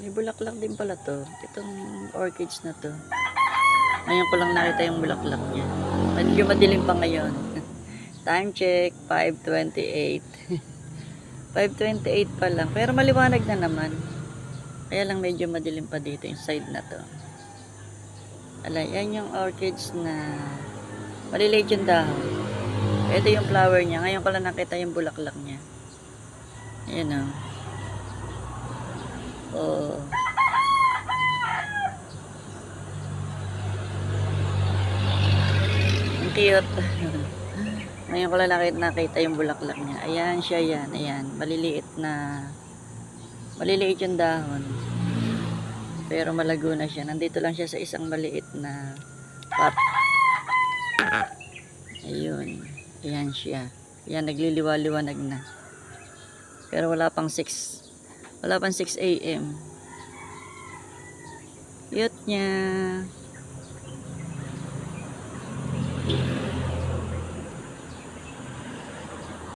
May bulaklak din pala to. Itong orchids na to. Ngayon ko lang nakita yung bulaklak niya. Medyo madilim pa ngayon. Time check, 5:28. 5:28 pa lang. Pero maliwanag na naman. Kaya lang medyo madilim pa dito yung side na to. Ala, yan yung orchids na maliliit yung dahon. Ito yung flower niya. Ngayon ko lang nakita yung bulaklak niya. Ayan o. Oh. Ang cute. Ngayon ko lang nakita yung bulaklak niya. Ayan siya yan. Ayan. Maliliit yung dahon. Pero malago na siya. Nandito lang siya sa isang maliit na pot. Ayun. Ayan siya. Ayan, nagliliwa-liwanag na. Pero wala pang 6 a.m. Cute niya.